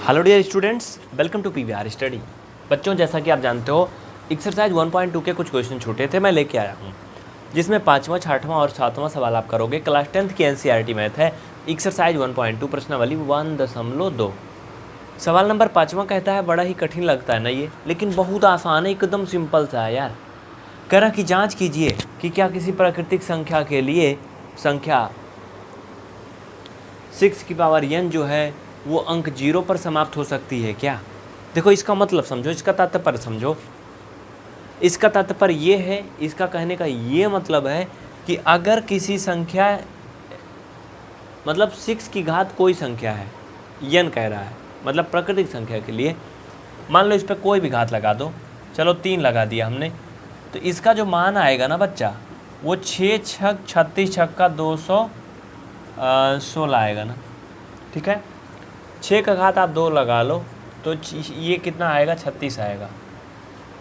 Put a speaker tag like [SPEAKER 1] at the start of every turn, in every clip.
[SPEAKER 1] Hello dear students, welcome to PVR study. बच्चों, जैसा कि आप जानते हो एक्सरसाइज 1.2 के कुछ क्वेश्चन छूटे थे, मैं लेके आया हूँ, जिसमें 5वां, 6वां और 7वां सवाल आप करोगे। क्लास 10th की एनसीईआरटी मैथ है, एक्सरसाइज 1.2 प्रश्नावली 1.2। सवाल नंबर 5वां कहता है, बड़ा ही कठिन लगता है ना ये, लेकिन बहुत आसान है, एकदम सिंपल सा है यार। कह रहा कि जाँच कीजिए कि क्या किसी प्राकृतिक संख्या के लिए संख्या 6 की पावर n जो है वो अंक 0 पर समाप्त हो सकती है क्या। देखो, इसका मतलब समझो, इसका तात्पर्य समझो। इसका तात्पर्य ये है, इसका कहने का ये मतलब है कि अगर किसी संख्या, मतलब 6 की घात कोई संख्या है, n कह रहा है, मतलब प्राकृतिक संख्या के लिए, मान लो इस पर कोई भी घात लगा दो, चलो 3 लगा दिया हमने, तो इसका जो मान आएगा ना बच्चा, वो 6 छक 36 छक्का 216 आएगा ना। ठीक है, 6 का घात आप 2 लगा लो तो ये कितना आएगा, 36 आएगा।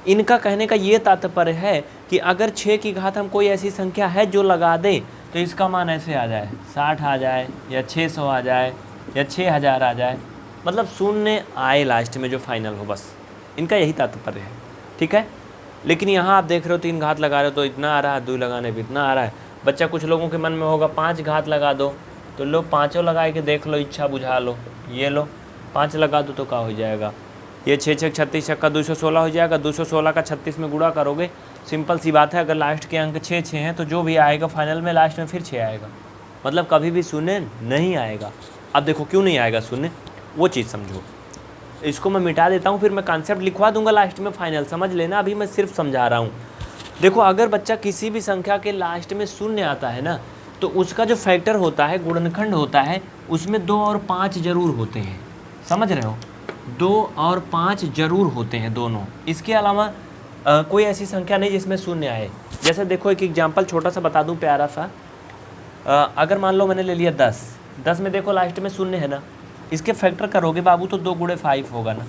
[SPEAKER 1] इनका कहने का ये तात्पर्य है कि अगर 6 की घात हम कोई ऐसी संख्या है जो लगा दे तो इसका मान ऐसे आ जाए, 60 आ जाए या 600 आ जाए या 6000 आ जाए, मतलब शून्य आए लास्ट में जो फाइनल हो, बस इनका यही तात्पर्य है। ठीक है, लेकिन यहाँ आप देख रहे हो 3 घात लगा रहे हो तो इतना आ रहा है, 2 लगाने पर इतना आ रहा है। बच्चा, कुछ लोगों के मन में होगा 5 घात लगा दो, तो लो 5 लगा के देख लो, इच्छा बुझा लो, ये लो 5 लगा दो तो क्या हो जाएगा, ये 6 छक 36 छक्का 216 हो जाएगा। 216 का 36 में गुणा करोगे, सिंपल सी बात है, अगर लास्ट के अंक 6 हैं तो जो भी आएगा फाइनल में लास्ट में फिर 6 आएगा, मतलब कभी भी शून्य नहीं आएगा। अब देखो क्यों नहीं आएगा शून्य, वो चीज़ समझो। इसको मैं मिटा देता हूँ, फिर मैं कॉन्सेप्ट लिखवा दूंगा लास्ट में, फाइनल समझ लेना, अभी मैं सिर्फ समझा रहा हूँ। देखो, अगर बच्चा किसी भी संख्या के लास्ट में शून्य आता है ना, तो उसका जो फैक्टर होता है, गुणनखंड होता है, उसमें 2 और 5 जरूर होते हैं। समझ रहे हो, 2 और 5 जरूर होते हैं दोनों। इसके अलावा कोई ऐसी संख्या नहीं जिसमें शून्य आए। जैसे देखो, एक एग्जांपल छोटा सा बता दूं, प्यारा सा। अगर मान लो मैंने ले लिया 10 में देखो लास्ट में शून्य है ना, इसके फैक्टर करोगे बाबू तो 2 गुणे 5 होगा ना।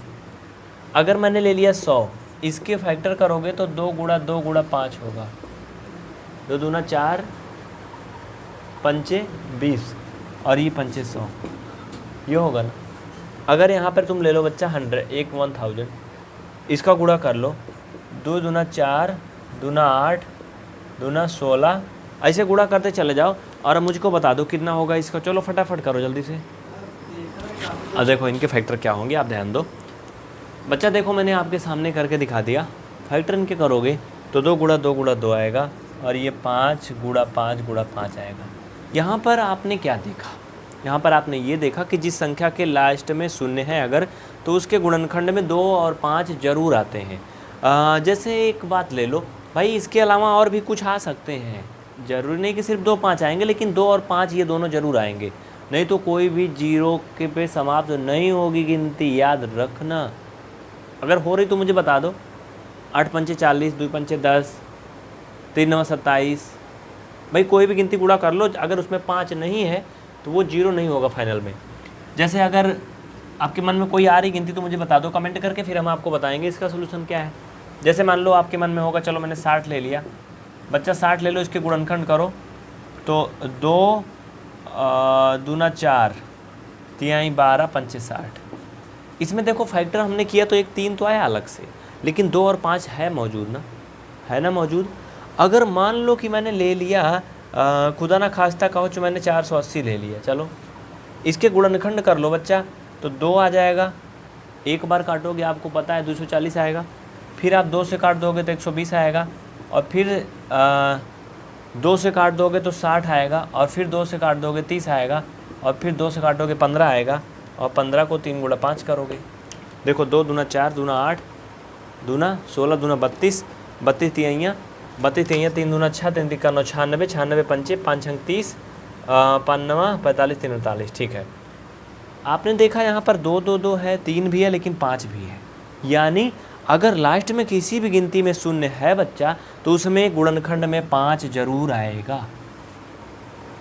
[SPEAKER 1] अगर मैंने ले लिया 100, इसके फैक्टर करोगे तो 2 गुणा 2 गुणा 5 होगा, 2 दूना 4, पंचे 20 और ये पंचे 100, ये होगा ना। अगर यहाँ पर तुम ले लो बच्चा 1000, इसका गुणा कर लो, 2 दूना 4, दूना 8, दूना 16, ऐसे गुणा करते चले जाओ और मुझको बता दो कितना होगा इसका। चलो फटाफट करो जल्दी से। अब देखो इनके फैक्टर क्या होंगे, आप ध्यान दो बच्चा। देखो, मैंने आपके सामने करके दिखा दिया। फैक्टर इनके करोगे तो 2 गुणा 2 गुणा 2 आएगा और ये 5 गुणा 5 गुणा 5 आएगा। यहाँ पर आपने क्या देखा, यहाँ पर आपने ये देखा कि जिस संख्या के लास्ट में शून्य है अगर, तो उसके गुणनखंड में 2 और 5 जरूर आते हैं। जैसे एक बात ले लो भाई, इसके अलावा और भी कुछ आ सकते हैं, जरूरी नहीं कि सिर्फ 2 5 आएंगे, लेकिन 2 और 5 ये दोनों जरूर आएंगे, नहीं तो कोई भी 0 के पे समाप्त नहीं होगी गिनती, याद रखना। अगर हो रही तो मुझे बता दो। 8 पंचे 40, 2 पंचे 10, 3 9 27, भाई कोई भी गिनती गुणा कर लो, अगर उसमें 5 नहीं है तो वो 0 नहीं होगा फाइनल में। जैसे अगर आपके मन में कोई आ रही गिनती तो मुझे बता दो कमेंट करके, फिर हम आपको बताएंगे इसका सोल्यूशन क्या है। जैसे मान लो आपके मन में होगा, चलो मैंने 60 ले लिया, बच्चा 60 ले लो, इसके गुणनखंड करो तो 2 दूना 4, 3 12, पंचे 60। इसमें देखो फैक्टर हमने किया तो एक 3 तो आया अलग से, लेकिन 2 और 5 है मौजूद ना, है ना मौजूद। अगर मान लो कि मैंने ले लिया, खुदा ना खास्ता कहो तो मैंने 480 ले लिया, चलो इसके गुणनखंड कर लो बच्चा, तो 2 आ जाएगा, एक बार काटोगे आपको पता है 240 आएगा, फिर आप 2 से काट दोगे तो 120 आएगा, और फिर 2 से काट दोगे तो 60 आएगा, और फिर 2 से काट दोगे 30 आएगा, और फिर 2 से काटोगे 15 आएगा, और 15 को 3 गुणा 5 करोगे। देखो 2 दूना 4, दूना 8, दूना 16, दूना 32, 32 तिहैया, 32 तिहैया, 3 दूना 6, 3 तिक्का 9, 96, 96 पंचे 5 अंक 30, 5 9 45, 3 48। ठीक है, आपने देखा यहाँ पर 2 2 2 है, 3 भी है, लेकिन 5 भी है। यानी अगर लास्ट में किसी भी गिनती में शून्य है बच्चा, तो उसमें गुणनखंड में 5 जरूर आएगा,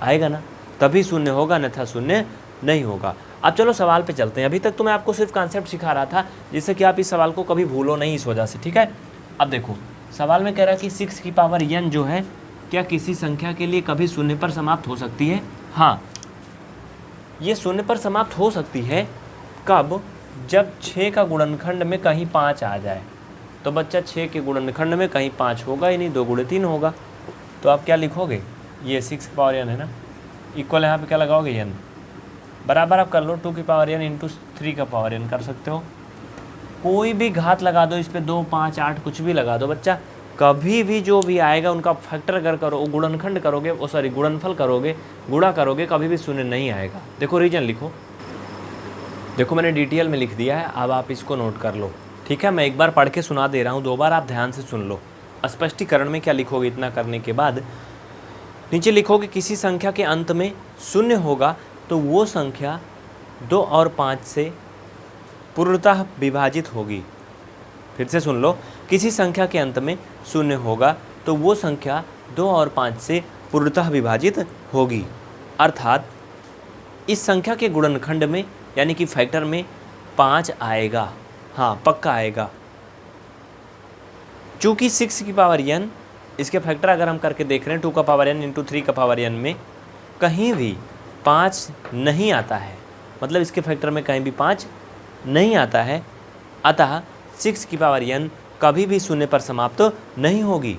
[SPEAKER 1] आएगा ना, तभी शून्य होगा, अन्यथा शून्य नहीं होगा। अब चलो सवाल पे चलते हैं। अभी तक तो मैं आपको सिर्फ कॉन्सेप्ट सिखा रहा था, जिससे कि आप इस सवाल को कभी भूलो नहीं इस वजह से। ठीक है, अब देखो सवाल में कह रहा है कि 6 की पावर n जो है क्या किसी संख्या के लिए कभी शून्य पर समाप्त हो सकती है। हाँ, ये शून्य पर समाप्त हो सकती है। कब? जब 6 का गुणनखंड में कहीं 5 आ जाए, तो बच्चा 6 के गुणनखंड में कहीं 5 होगा ही नहीं, 2 गुणे 3 होगा। तो आप क्या लिखोगे, ये 6 की पावर n है ना, इक्वल यहाँ पे क्या लगाओगे n, बराबर आप कर लो 2 की पावर n इंटू 3 का पावर n कर सकते हो। कोई भी घात लगा दो इस पर, 2, 5, 8 कुछ भी लगा दो बच्चा, कभी भी जो भी आएगा उनका फैक्टर अगर करो, गुणनखंड करोगे, गुणनफल करोगे, गुणा करोगे, कभी भी शून्य नहीं आएगा। देखो रीजन लिखो, देखो मैंने डिटेल में लिख दिया है, अब आप इसको नोट कर लो, ठीक है। मैं एक बार पढ़ के सुना दे रहा हूँ, 2 बार आप ध्यान से सुन लो। स्पष्टीकरण में क्या लिखोगे, इतना करने के बाद नीचे लिखोगे किसी संख्या के अंत में शून्य होगा तो वो संख्या 2 और 5 से पूर्णतः विभाजित होगी। फिर से सुन लो, किसी संख्या के अंत में शून्य होगा तो वो संख्या 2 और 5 से पूर्णतः विभाजित होगी, अर्थात इस संख्या के गुणनखंड में यानी कि फैक्टर में 5 आएगा, हाँ पक्का आएगा। चूँकि 6 की पावर n, इसके फैक्टर अगर हम करके देख रहे हैं 2 का पावर n इंटू 3 का पावर n में कहीं भी 5 नहीं आता है, मतलब इसके फैक्टर में कहीं भी 5 नहीं आता है, अतः 6 की पावर n कभी भी शून्य पर समाप्त नहीं होगी।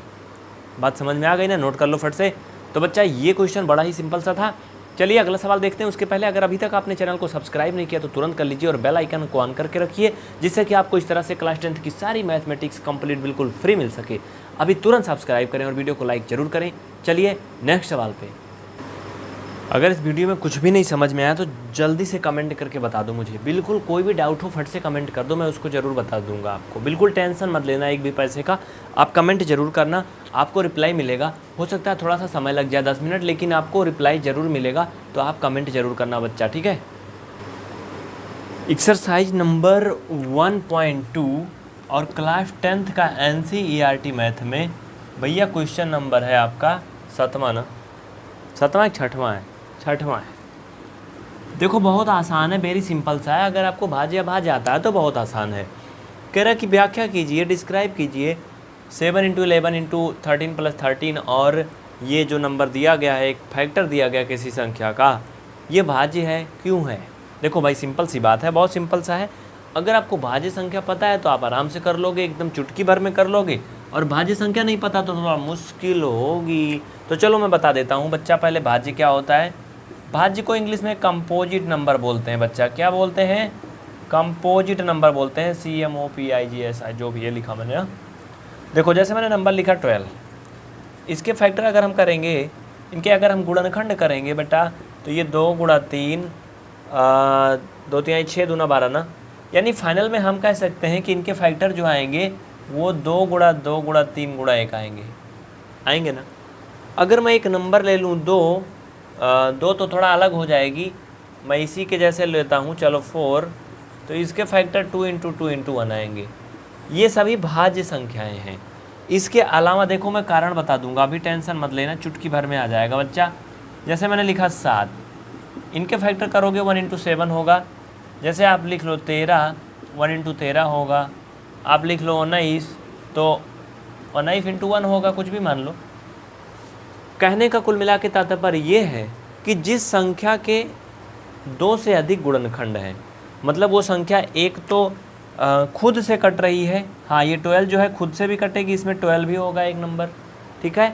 [SPEAKER 1] बात समझ में आ गई ना, नोट कर लो फट से। तो बच्चा ये क्वेश्चन बड़ा ही सिंपल सा था। चलिए अगला सवाल देखते हैं। उसके पहले अगर अभी तक आपने चैनल को सब्सक्राइब नहीं किया तो तुरंत कर लीजिए और बेल आइकन को ऑन करके रखिए, जिससे कि आपको इस तरह से क्लास 10th की सारी मैथमेटिक्स कंप्लीट बिल्कुल फ्री मिल सके। अभी तुरंत सब्सक्राइब करें और वीडियो को लाइक जरूर करें। चलिए नेक्स्ट सवाल पे। अगर इस वीडियो में कुछ भी नहीं समझ में आया तो जल्दी से कमेंट करके बता दो मुझे, बिल्कुल कोई भी डाउट हो फट से कमेंट कर दो, मैं उसको ज़रूर बता दूंगा आपको। बिल्कुल टेंशन मत लेना एक भी पैसे का, आप कमेंट जरूर करना, आपको रिप्लाई मिलेगा। हो सकता है थोड़ा सा समय लग जाए 10 मिनट, लेकिन आपको रिप्लाई ज़रूर मिलेगा, तो आप कमेंट जरूर करना बच्चा, ठीक है। एक्सरसाइज नंबर 1.2 और क्लास 10th का NCERT मैथ में भैया क्वेश्चन नंबर है आपका 7वां ना, 7वां छठवां है, 6वां है। देखो बहुत आसान है, वेरी सिंपल सा है। अगर आपको भाज्य भाज्य आता है तो बहुत आसान है। कह रहा कि व्याख्या कीजिए, डिस्क्राइब कीजिए 7 इंटू 11 इंटू 13 प्लस 13, और ये जो नंबर दिया गया है, एक फैक्टर दिया गया किसी संख्या का, ये भाज्य है, क्यों है। देखो भाई सिंपल सी बात है, बहुत सिंपल सा है। अगर आपको भाज्य संख्या पता है तो आप आराम से कर लोगे, एकदम चुटकी भर में कर लोगे, और भाज्य संख्या नहीं पता तो थोड़ा मुश्किल होगी। तो चलो मैं बता देता हूँ बच्चा। पहले भाज्य क्या होता है, भाज्य को इंग्लिश में कंपोजिट नंबर बोलते हैं बच्चा। क्या बोलते हैं, कंपोजिट नंबर बोलते हैं, CMOPIGS, जो भी ये लिखा मैंने ना। देखो जैसे मैंने नंबर लिखा 12, इसके फैक्टर अगर हम करेंगे, इनके अगर हम गुणनखंड करेंगे बेटा, तो ये 2 गुणा 3, 2 3 6 दूना 12 ना, यानी फाइनल में हम कह सकते हैं कि इनके फैक्टर जो आएंगे वो 2 गुणा 2 गुणा 3 गुणा 1 आएंगे ना। अगर मैं एक नंबर ले लूँ 2 तो थोड़ा अलग हो जाएगी, मैं इसी के जैसे लेता हूँ, चलो 4, तो इसके फैक्टर 2 इंटू 2 इंटू 1 आएंगे। ये सभी भाज्य संख्याएं हैं। इसके अलावा देखो मैं कारण बता दूंगा, अभी टेंशन मत लेना, चुटकी भर में आ जाएगा बच्चा। जैसे मैंने लिखा 7, इनके फैक्टर करोगे 1 इंटू 7 होगा। जैसे आप लिख लो 13, 1 इंटू 13 होगा। आप लिख लो 19, तो 19 इंटू 1 होगा, कुछ भी मान लो। कहने का कुल मिला के तात्पर्य ये है कि जिस संख्या के 2 से अधिक गुणनखंड हैं, मतलब वो संख्या एक तो खुद से कट रही है, हाँ ये 12 जो है खुद से भी कटेगी, इसमें 12 भी होगा एक नंबर, ठीक है,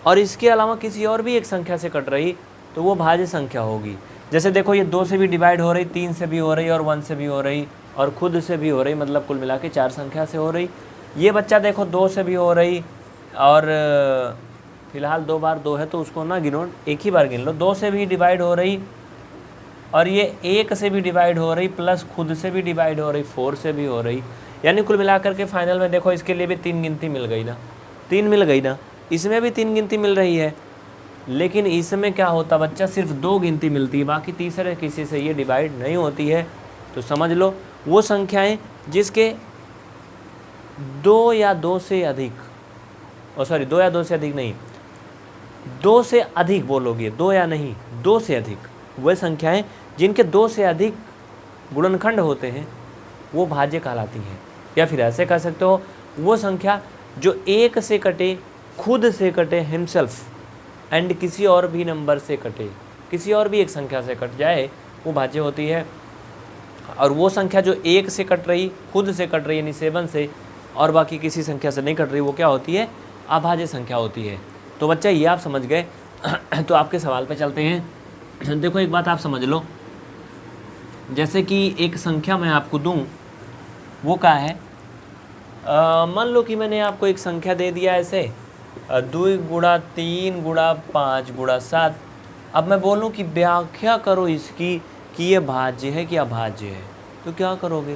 [SPEAKER 1] और इसके अलावा किसी और भी एक संख्या से कट रही, तो वो भाज्य संख्या होगी। जैसे देखो ये 2 से भी डिवाइड हो रही, 3 से भी हो रही, और 1 से भी हो रही, और खुद से भी हो रही, मतलब कुल मिला के 4 संख्या से हो रही। ये बच्चा देखो 2 से भी हो रही, और फिलहाल 2 बार 2 है तो उसको ना गिनो, एक ही बार गिन लो। 2 से भी डिवाइड हो रही, और ये 1 से भी डिवाइड हो रही, प्लस खुद से भी डिवाइड हो रही, 4 से भी हो रही, यानी कुल मिलाकर के फाइनल में देखो इसके लिए भी 3 गिनती मिल गई ना, 3 मिल गई ना, इसमें भी 3 गिनती मिल रही है। लेकिन इसमें क्या होता बच्चा, सिर्फ 2 गिनती मिलती है, बाकी तीसरे किसी से ये डिवाइड नहीं होती है। तो समझ लो वो संख्याएं जिसके 2 या 2 से अधिक, 2 या 2 से अधिक नहीं, 2 से अधिक बोलोगे, 2 या नहीं, 2 से अधिक, वह संख्याएं जिनके 2 से अधिक गुणनखंड होते हैं वो भाज्य कहलाती हैं। या फिर ऐसे कह सकते हो, वो संख्या जो 1 से कटे, खुद से कटे हिमसेल्फ, एंड किसी और भी नंबर से कटे, किसी और भी एक संख्या से कट जाए, वो भाज्य होती है। और वो संख्या जो 1 से कट रही, खुद से कट रही यानी 7 से, और बाकी किसी संख्या से नहीं कट रही, वो क्या होती है? अभाज्य संख्या होती है। तो बच्चा ये आप समझ गए। तो आपके सवाल पे चलते हैं। देखो एक बात आप समझ लो, जैसे कि एक संख्या मैं आपको दूं, वो क्या है? मान लो कि मैंने आपको एक संख्या दे दिया ऐसे 2 गुणा 3 गुणा 5 गुणा 7। अब मैं बोलूं कि व्याख्या करो इसकी कि ये भाज्य है कि अभाज्य है, तो क्या करोगे?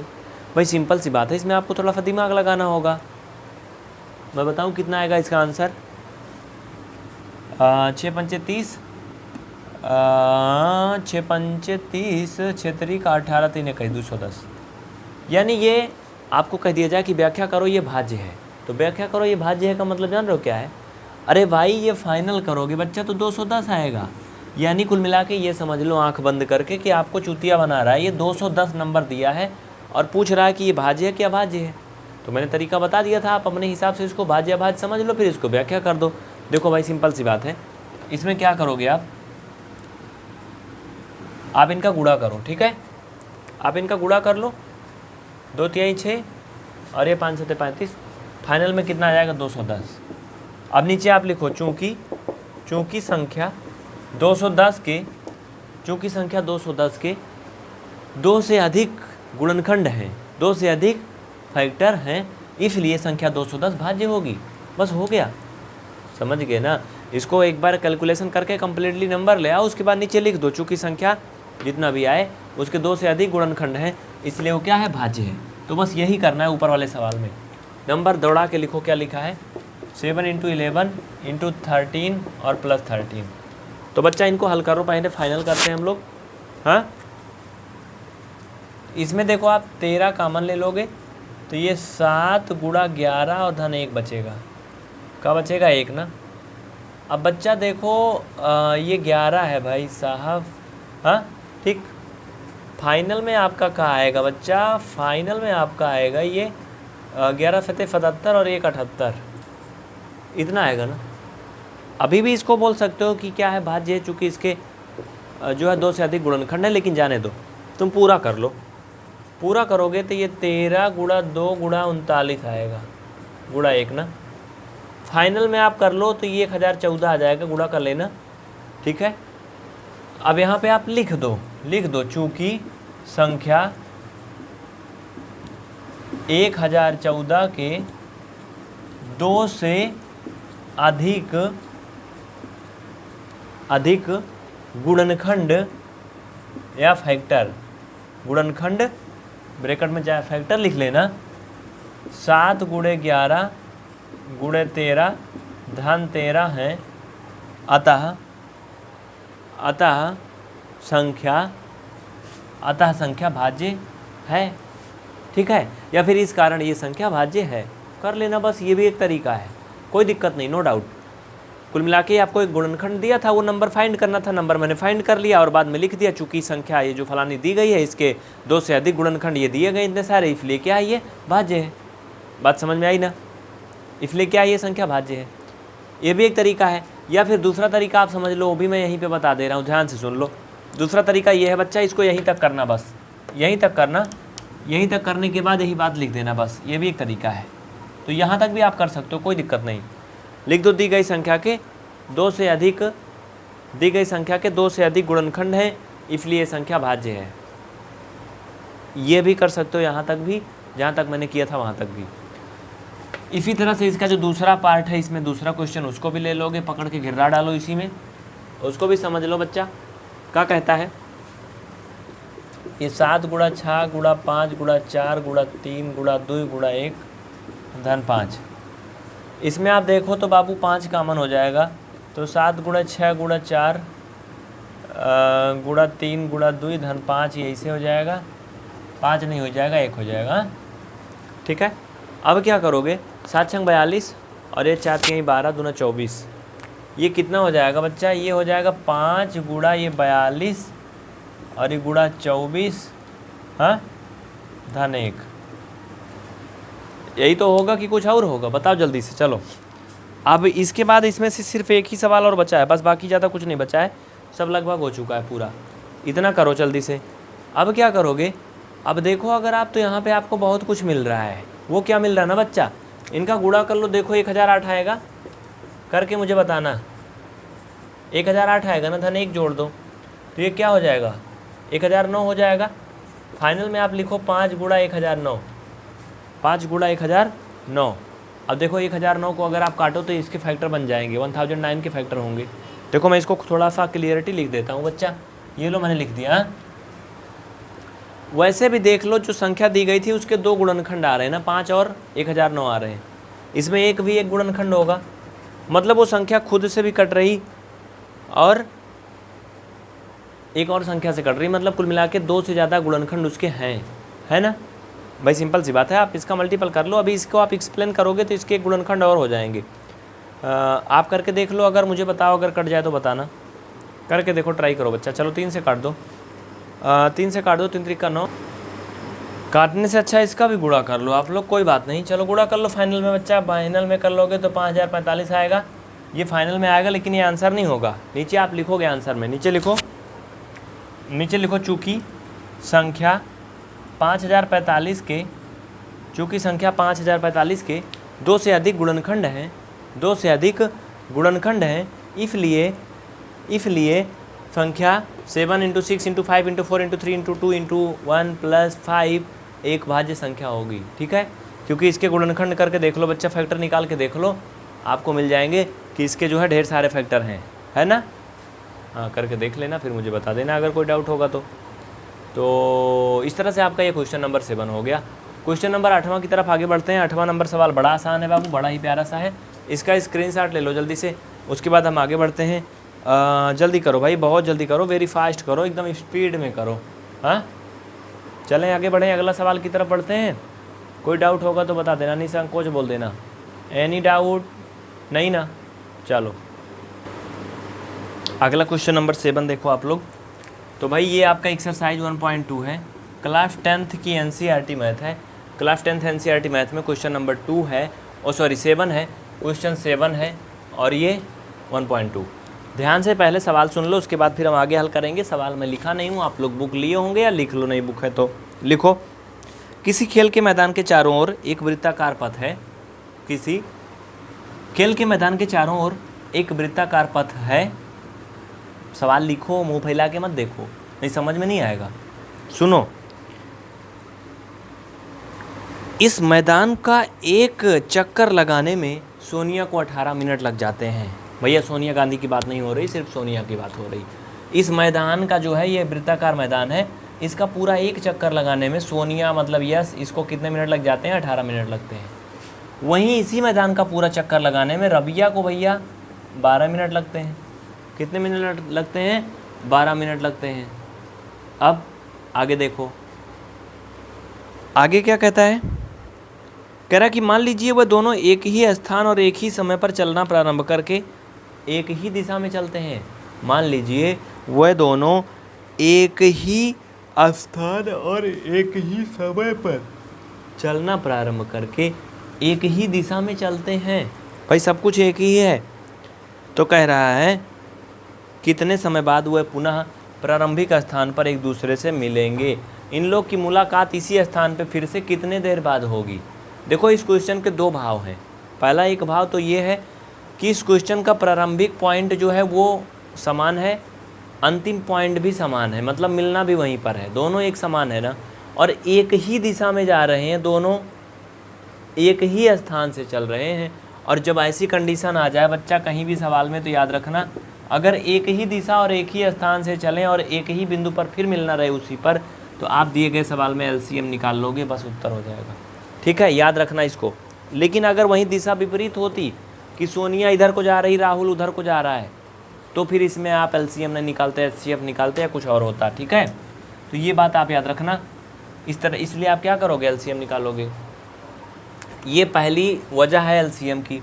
[SPEAKER 1] भाई सिंपल सी बात है, इसमें आपको थोड़ा सा दिमाग लगाना होगा। मैं बताऊं कितना आएगा इसका आंसर? 6 पंचे 30, 6 पंचे 30, 6 3 का 18, 3 21, 210। यानी ये आपको कह दिया जाए कि व्याख्या करो ये भाज्य है, तो व्याख्या करो ये भाज्य है का मतलब जान रहे हो क्या है? अरे भाई ये फाइनल करोगे बच्चा तो 210 आएगा। यानी कुल मिला के ये समझ लो आंख बंद करके कि आपको चूतिया बना रहा है। ये 210 नंबर दिया है और पूछ रहा है कि ये भाज्य है कि अभाज्य है। तो मैंने तरीका बता दिया था, आप अपने हिसाब से इसको भाज्य अभाज्य समझ लो, फिर इसको व्याख्या कर दो। देखो भाई सिंपल सी बात है, इसमें क्या करोगे आप इनका गुणा करो, ठीक है? आप इनका गुणा कर लो, 2 तिहाई 6 और ये 5 7 35, फाइनल में कितना आ जाएगा? 210। अब नीचे आप लिखो चूँकि संख्या 210 के 2 से अधिक गुणनखंड हैं, 2 से अधिक फैक्टर हैं, इसलिए संख्या 210 भाज्य होगी। बस हो गया, समझ गए ना? इसको एक बार कैलकुलेशन करके कंप्लीटली नंबर ले आओ, उसके बाद नीचे लिख दो चूँकि संख्या जितना भी आए उसके 2 से अधिक गुणनखंड हैं, इसलिए वो क्या है? भाज्य है। तो बस यही करना है ऊपर वाले सवाल में। नंबर दौड़ा के लिखो, क्या लिखा है? 7 × 11 × 13 और +13। तो बच्चा इनको हल करो, पहले फाइनल करते हैं हम लोग। हाँ, इसमें देखो आप 13 कॉमन ले लोगे तो ये 7 गुणा 11 और धन 1 बचेगा। क्या बचेगा? 1 ना। अब बच्चा देखो ये 11 है भाई साहब, हाँ ठीक। फाइनल में आपका कहाँ आएगा बच्चा? फाइनल में आपका आएगा ये 11 सते 77 और 1 78, इतना आएगा ना। अभी भी इसको बोल सकते हो कि क्या है? भाज्य है, चूँकि इसके जो है 2 से अधिक गुणनखंड है, लेकिन जाने दो, तुम पूरा कर लो। पूरा करोगे तो ये 13 गुणा 2 गुणा 39 आएगा, गुणा 1 ना। फाइनल में आप कर लो तो ये 1014 आ जाएगा, गुणा कर लेना, ठीक है? अब यहाँ पे आप लिख दो चूँकि संख्या 1014 के 2 से अधिक गुणनखंड या फैक्टर, गुणनखंड ब्रैकेट में चाहे फैक्टर लिख लेना, 7 गुणे 11 गुणे 13 धन 13 है, अतः संख्या भाज्य है, ठीक है? या फिर इस कारण ये संख्या भाज्य है, कर लेना बस। ये भी एक तरीका है, कोई दिक्कत नहीं, नो डाउट। कुल मिला के आपको एक गुणनखंड दिया था, वो नंबर फाइंड करना था, नंबर मैंने फाइंड कर लिया और बाद में लिख दिया चूँकि संख्या ये जो फलानी दी गई है इसके 2 से अधिक गुणनखंड ये दिए गए इतने सारे, इसलिए क्या है? ये भाज्य है। बात समझ में आई ना? इसलिए क्या ये संख्या भाज्य है। ये भी एक तरीका है। या फिर दूसरा तरीका आप समझ लो, वो भी मैं यहीं पे बता दे रहा हूँ, ध्यान से सुन लो। दूसरा तरीका ये है बच्चा, इसको यहीं तक करना, बस यहीं तक करना, यहीं तक करने के बाद यही बात लिख देना, बस। ये भी एक तरीका है, तो यहाँ तक भी आप कर सकते हो, कोई दिक्कत नहीं। लिख दो दी गई संख्या के 2 से अधिक गुणनखंड हैं, इसलिए संख्या भाज्य है। ये भी कर सकते हो यहाँ तक भी, जहाँ तक मैंने किया था वहाँ तक भी। इसी तरह से इसका जो दूसरा पार्ट है, इसमें दूसरा क्वेश्चन, उसको भी ले लोगे, पकड़ के घिर्रा डालो इसी में, उसको भी समझ लो बच्चा। क्या कहता है? ये 7 गुणा 6 गुणा 5 गुणा 4 गुणा 3 गुणा 2 गुणा 1 धन 5। इसमें आप देखो तो बाबू 5 कॉमन हो जाएगा, तो 7 गुणा 6 गुणा 4 गुणा 3 गुणा 2 धन 5, ये ऐसे हो जाएगा। 5 नहीं हो जाएगा, 1 हो जाएगा, ठीक है? अब क्या करोगे? 7 छंग 42 और ये 4 3 12 दूना 24, ये कितना हो जाएगा बच्चा? ये हो जाएगा 5 गुणा ये 42 और ये गुणा 24, हाँ धन 1। यही तो होगा कि कुछ और होगा? बताओ जल्दी से, चलो। अब इसके बाद इसमें से सिर्फ एक ही सवाल और बचा है, बस, बाकी ज़्यादा कुछ नहीं बचा है, सब लगभग हो चुका है पूरा। इतना करो जल्दी से। अब क्या करोगे? अब देखो अगर आप, तो यहाँ पे आपको बहुत कुछ मिल रहा है। वो क्या मिल रहा है ना बच्चा, इनका गुणा कर लो। देखो 1008 आएगा, करके मुझे बताना। 1008 आएगा ना, धन 1 जोड़ दो तो ये क्या हो जाएगा, 1009 हो जाएगा। फाइनल में आप लिखो 5 गुणा 1009, 5 गुणा 1009। अब देखो 1009 को अगर आप काटो तो इसके फैक्टर बन जाएंगे, 1009 के फैक्टर होंगे। देखो मैं इसको थोड़ा सा क्लियरिटी लिख देता हूँ बच्चा, ये लो मैंने लिख दिया। वैसे भी देख लो, जो संख्या दी गई थी उसके 2 गुणनखंड आ रहे हैं ना, 5 और 1009 आ रहे हैं। इसमें एक भी एक गुणनखंड होगा, मतलब वो संख्या खुद से भी कट रही और एक और संख्या से कट रही, मतलब कुल मिला के 2 से ज़्यादा गुणनखंड उसके हैं, है ना भाई। सिंपल सी बात है, आप इसका मल्टीपल कर लो। अभी इसको आप एक्सप्लेन करोगे तो इसके गुणनखंड और हो जाएंगे। आप करके देख लो, अगर मुझे बताओ, अगर कट जाए तो बताना। करके देखो, ट्राई करो बच्चा। चलो 3 से काट दो, 3 से काट दो, 3 3 का 9। काटने से अच्छा इसका भी गुणा कर लो आप लोग, कोई बात नहीं। चलो गुणा कर लो फाइनल में बच्चा। फाइनल में कर लोगे तो 5045 आएगा, ये फाइनल में आएगा, लेकिन ये आंसर नहीं होगा। नीचे आप लिखोगे आंसर में, नीचे लिखो, नीचे लिखो चूँकि संख्या 5045 के, चूँकि संख्या 5045 के 2 से अधिक गुणनखंड हैं, 2 से अधिक गुणनखंड हैं, इसलिए संख्या 7 × 6 × 5 × 4 × 3 × 2 × 1 + 5 एक भाज्य संख्या होगी। ठीक है, क्योंकि इसके गुणनखंड करके देख लो बच्चा, फैक्टर निकाल के देख लो, आपको मिल जाएंगे कि इसके जो है ढेर सारे फैक्टर हैं, है ना। हाँ, करके देख लेना, फिर मुझे बता देना अगर कोई डाउट होगा तो इस तरह से आपका ये क्वेश्चन नंबर 7 हो गया। क्वेश्चन नंबर 8वां की तरफ आगे बढ़ते हैं। 8वां नंबर सवाल बड़ा आसान है बाबू, बड़ा ही प्यारा सा है। इसका स्क्रीनशॉट ले लो जल्दी से, उसके बाद हम आगे बढ़ते हैं। जल्दी करो भाई, बहुत जल्दी करो, वेरी फास्ट करो, एकदम स्पीड में करो। हाँ, चलें आगे बढ़ें, अगला सवाल की तरफ बढ़ते हैं। कोई डाउट होगा तो बता देना, निसंकोच बोल देना। एनी डाउट नहीं ना, चलो अगला क्वेश्चन नंबर 7 देखो आप लोग। तो भाई ये आपका एक्सरसाइज 1.2 है, क्लास 10th की NCERT मैथ है। क्लास 10th NCERT मैथ में क्वेश्चन नंबर 2 है, 7 है, क्वेश्चन 7 है और ये 1.2। ध्यान से पहले सवाल सुन लो, उसके बाद फिर हम आगे हल करेंगे। सवाल मैं लिखा नहीं हूँ, आप लोग बुक लिए होंगे या लिख लो, नहीं बुक है तो लिखो। किसी खेल के मैदान के चारों ओर एक वृत्ताकार पथ है, किसी खेल के मैदान के चारों ओर एक वृत्ताकार पथ है। सवाल लिखो, मुंह फैला के मत देखो, नहीं समझ में नहीं आएगा। सुनो, इस मैदान का एक चक्कर लगाने में सोनिया को 18 मिनट लग जाते हैं। भैया सोनिया गांधी की बात नहीं हो रही, सिर्फ सोनिया की बात हो रही। इस मैदान का जो है ये वृत्ताकार मैदान है, इसका पूरा एक चक्कर लगाने में सोनिया मतलब यस, इसको कितने मिनट लग जाते हैं, 18 मिनट लगते हैं। वहीं इसी मैदान का पूरा चक्कर लगाने में रबिया को भैया 12 मिनट लगते हैं। कितने मिनट लगते हैं, 12 मिनट लगते हैं। अब आगे देखो, आगे क्या कहता है, कह रहा है कि मान लीजिए वह दोनों एक ही स्थान और एक ही समय पर चलना प्रारंभ करके एक ही दिशा में चलते हैं। मान लीजिए वह दोनों एक ही स्थान और एक ही समय पर चलना प्रारंभ करके एक ही दिशा में चलते हैं। भाई सब कुछ एक ही है, तो कह रहा है कितने समय बाद वह पुनः प्रारंभिक स्थान पर एक दूसरे से मिलेंगे। इन लोग की मुलाकात इसी स्थान पर फिर से कितने देर बाद होगी। देखो इस क्वेश्चन के 2 भाव हैं। पहला एक भाव तो ये है कि इस क्वेश्चन का प्रारंभिक पॉइंट जो है वो समान है, अंतिम पॉइंट भी समान है, मतलब मिलना भी वहीं पर है, दोनों एक समान है ना, और एक ही दिशा में जा रहे हैं, दोनों एक ही स्थान से चल रहे हैं। और जब ऐसी कंडीशन आ जाए बच्चा कहीं भी सवाल में, तो याद रखना, अगर एक ही दिशा और एक ही स्थान से चलें और एक ही बिंदु पर फिर मिलना रहे उसी पर, तो आप दिए गए सवाल में LCM निकाल लोगे, बस उत्तर हो जाएगा। ठीक है, याद रखना इसको। लेकिन अगर वहीं दिशा विपरीत होती कि सोनिया इधर को जा रही, राहुल उधर को जा रहा है, तो फिर इसमें आप LCM नहीं निकालते, HCF निकालते या कुछ और होता। ठीक है, तो ये बात आप याद रखना इस तरह। इसलिए आप क्या करोगे, LCM निकालोगे। ये पहली वजह है LCM की।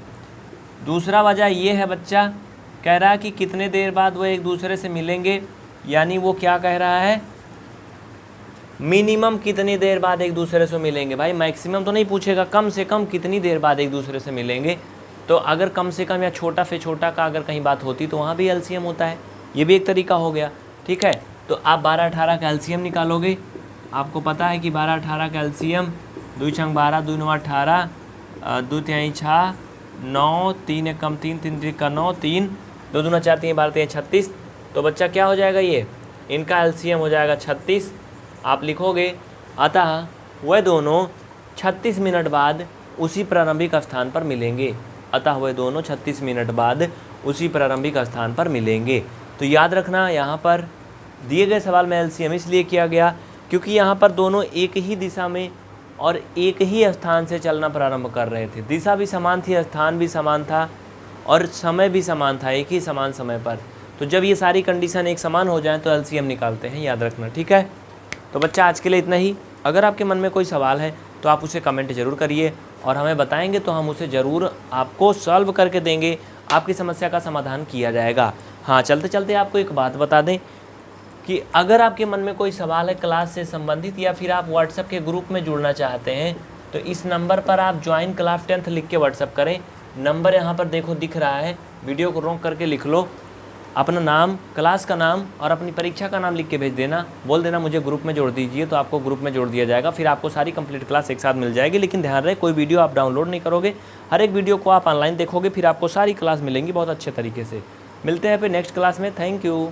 [SPEAKER 1] दूसरा वजह ये है बच्चा, कह रहा है कि कितने देर बाद वो एक दूसरे से मिलेंगे, यानी वो क्या कह रहा है, मिनिमम कितनी देर बाद एक दूसरे से मिलेंगे। भाई मैक्सिमम तो नहीं पूछेगा, कम से कम कितनी देर बाद एक दूसरे से मिलेंगे। तो अगर कम से कम या छोटा से छोटा का अगर कहीं बात होती तो वहाँ भी LCM होता है, ये भी एक तरीका हो गया। ठीक है, तो आप 12 18 का LCM निकालोगे आपको पता है कि 12 18 का एलसीएम 2 छंग 12 2 9 18 2 तिहाई 6 9 3 1 कम 3 3 3 का 9 3 2 दूना 4 3 12 3 36। तो बच्चा क्या हो जाएगा, ये इनका एलसीएम हो जाएगा 36। आप लिखोगे अतः वह दोनों 36 मिनट बाद उसी प्रारंभिक स्थान पर मिलेंगे। अतः वह दोनों 36 मिनट बाद उसी प्रारंभिक स्थान पर मिलेंगे। तो याद रखना, यहाँ पर दिए गए सवाल में एलसीएम इसलिए किया गया क्योंकि यहाँ पर दोनों एक ही दिशा में और एक ही स्थान से चलना प्रारंभ कर रहे थे। दिशा भी समान थी, स्थान भी समान था और समय भी समान था, एक ही समान समय पर। तो जब ये सारी कंडीशन एक समान हो जाए तो एलसीएम निकालते हैं, याद रखना। ठीक है, तो बच्चा आज के लिए इतना ही। अगर आपके मन में कोई सवाल है तो आप उसे कमेंट जरूर करिए और हमें बताएंगे तो हम उसे ज़रूर आपको सॉल्व करके देंगे, आपकी समस्या का समाधान किया जाएगा। हाँ, चलते चलते आपको एक बात बता दें कि अगर आपके मन में कोई सवाल है क्लास से संबंधित या फिर आप व्हाट्सएप के ग्रुप में जुड़ना चाहते हैं तो इस नंबर पर आप ज्वाइन क्लास 10th लिख के व्हाट्सएप करें। नंबर यहाँ पर देखो दिख रहा है, वीडियो को रोक करके लिख लो, अपना नाम, क्लास का नाम और अपनी परीक्षा का नाम लिख के भेज देना, बोल देना मुझे ग्रुप में जोड़ दीजिए, तो आपको ग्रुप में जोड़ दिया जाएगा। फिर आपको सारी कंप्लीट क्लास एक साथ मिल जाएगी। लेकिन ध्यान रहे, कोई वीडियो आप डाउनलोड नहीं करोगे, हर एक वीडियो को आप ऑनलाइन देखोगे, फिर आपको सारी क्लास मिलेंगी बहुत अच्छे तरीके से। मिलते हैं फिर नेक्स्ट क्लास में। Thank you.